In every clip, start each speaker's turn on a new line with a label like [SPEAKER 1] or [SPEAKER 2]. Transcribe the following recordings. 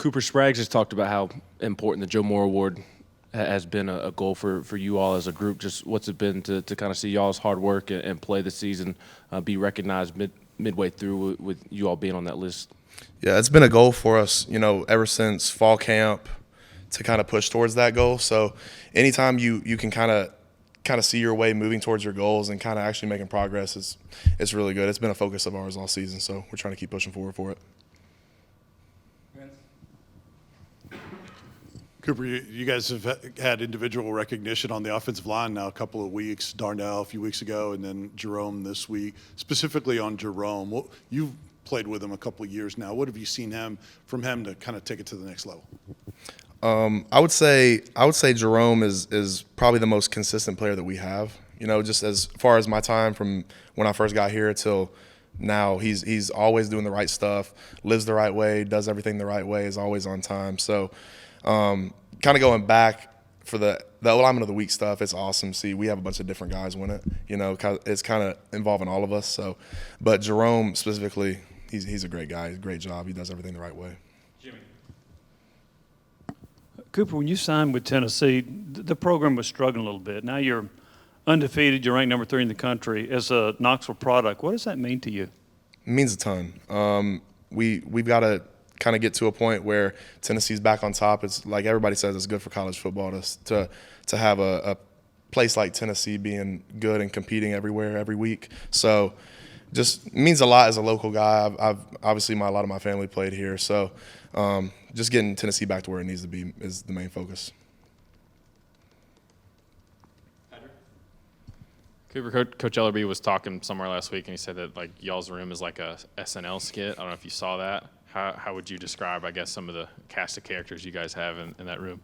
[SPEAKER 1] Cooper Spraggs has talked about how important the Joe Moore Award has been a goal for you all as a group. Just what's it been to kind of see y'all's hard work and play this season be recognized midway through with you all being on that list?
[SPEAKER 2] Yeah, it's been a goal for us, ever since fall camp to kind of push towards that goal. So anytime you can kind of see your way moving towards your goals and kind of actually making progress, it's really good. It's been a focus of ours all season, so we're trying to keep pushing forward for it.
[SPEAKER 3] Cooper, you guys have had individual recognition on the offensive line now a couple of weeks. Darnell a few weeks ago, and then Jerome this week. Specifically on Jerome, you've played with him a couple of years now. What have you seen from him to kind of take it to the next level?
[SPEAKER 2] I would say Jerome is probably the most consistent player that we have. Just as far as my time from when I first got here till now, he's always doing the right stuff, lives the right way, does everything the right way, is always on time. So kind of going back for the alignment of the week stuff, it's awesome to see. We have a bunch of different guys win it. It's kind of involving all of us. So, but Jerome specifically, he's a great guy. He's a great job. He does everything the right way.
[SPEAKER 4] Jimmy. Cooper, when you signed with Tennessee, the program was struggling a little bit. Now you're undefeated. You're ranked number 3 in the country. As a Knoxville product, what does that mean to you?
[SPEAKER 2] It means a ton. We've got to kind of get to a point where Tennessee's back on top. It's like everybody says, it's good for college football to have a place like Tennessee being good and competing everywhere every week. So just means a lot as a local guy. I've obviously a lot of my family played here, so just getting Tennessee back to where it needs to be is the main focus.
[SPEAKER 5] Cooper, Coach Ellerby was talking somewhere last week, and he said that y'all's room is like a SNL skit. I don't know if you saw that. How would you describe, I guess, some of the cast of characters you guys have in that room?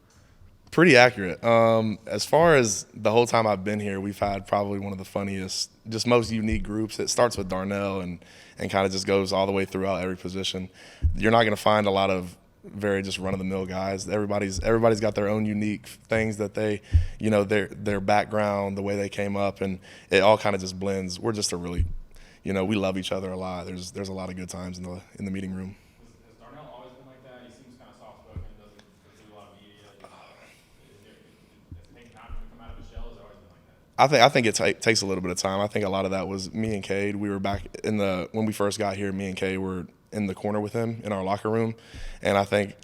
[SPEAKER 2] Pretty accurate. As far as the whole time I've been here, we've had probably one of the funniest, just most unique groups. It starts with Darnell and kind of just goes all the way throughout every position. You're not going to find a lot of very just run-of-the-mill guys. Everybody's got their own unique things that they, their background, the way they came up, and it all kind of just blends. We're just a really, we love each other a lot. There's a lot of good times in the meeting room.
[SPEAKER 5] Has Darnell always been like that? He seems kind of soft-spoken, doesn't do a lot of media. Has it taken time for him to come out of his shell? Has it always been like that?
[SPEAKER 2] I think it takes a little bit of time. I think a lot of that was me and Cade. We were back when we first got here, me and Cade were in the corner with him in our locker room. And I think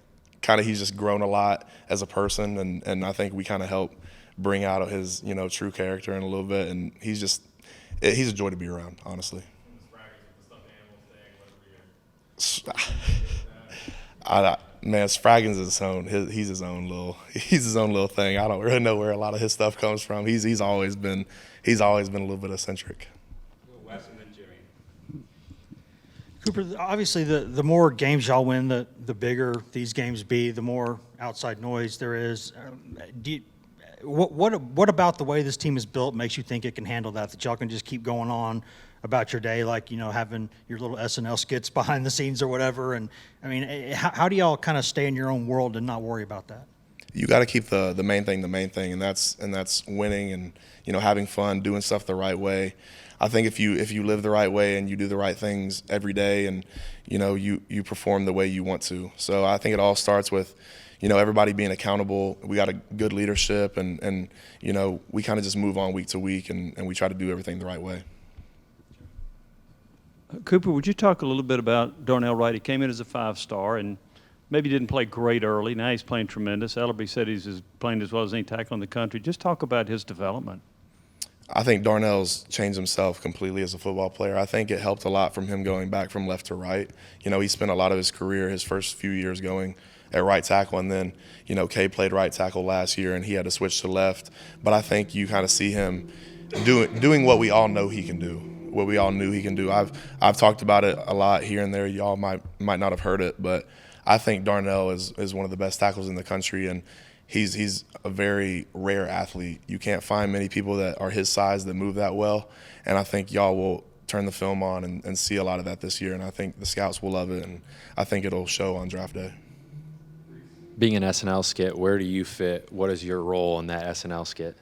[SPEAKER 2] kind of he's just grown a lot as a person. And I think we kind of help bring out his, true character in a little bit. And he's a joy to be around, honestly. Man, Spraggins is he's his own little thing. I don't really know where a lot of his stuff comes from. He's always been a little bit eccentric.
[SPEAKER 4] Wes and then Jimmy.
[SPEAKER 6] Cooper, obviously the more games y'all win, the bigger these games be, the more outside noise there is. What about the way this team is built makes you think it can handle that y'all can just keep going on about your day, like, having your little SNL skits behind the scenes or whatever? And, I mean, how do y'all kind of stay in your own world and not worry about that?
[SPEAKER 2] You got to keep the main thing, and that's winning and, having fun, doing stuff the right way. I think if you live the right way and you do the right things every day and, you perform the way you want to. So I think it all starts with, everybody being accountable. We got a good leadership and we kind of just move on week to week and we try to do everything the right way.
[SPEAKER 4] Cooper, would you talk a little bit about Darnell Wright? He came in as a 5-star and maybe didn't play great early. Now he's playing tremendous. Ellerby said he's playing as well as any tackle in the country. Just talk about his development.
[SPEAKER 2] I think Darnell's changed himself completely as a football player. I think it helped a lot from him going back from left to right. He spent a lot of his career, his first few years going at right tackle, and then, Kay played right tackle last year and he had to switch to left. But I think you kind of see him doing what we all know he can do. What we all knew he can do. I've talked about it a lot here and there. Y'all might not have heard it, but I think Darnell is one of the best tackles in the country, and he's a very rare athlete. You can't find many people that are his size that move that well, and I think y'all will turn the film on and see a lot of that this year, and I think the scouts will love it, and I think it'll show on draft day.
[SPEAKER 7] Being an SNL skit, where do you fit? What is your role in that SNL skit?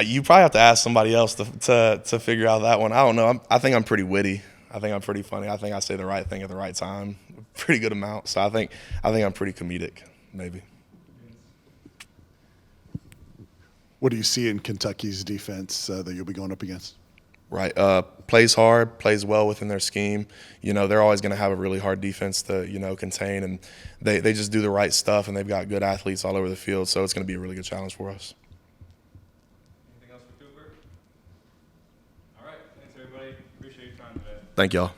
[SPEAKER 2] You probably have to ask somebody else to figure out that one. I don't know. I think I'm pretty witty. I think I'm pretty funny. I think I say the right thing at the right time. pretty good amount. So I think I'm pretty comedic, maybe.
[SPEAKER 3] What do you see in Kentucky's defense that you'll be going up against?
[SPEAKER 2] Right. Plays hard, plays well within their scheme. They're always going to have a really hard defense to, contain, and they just do the right stuff, and they've got good athletes all over the field, so it's going to be a really good challenge for us.
[SPEAKER 5] Anything else for Cooper? All right. Thanks, everybody. Appreciate your time today.
[SPEAKER 2] Thank y'all.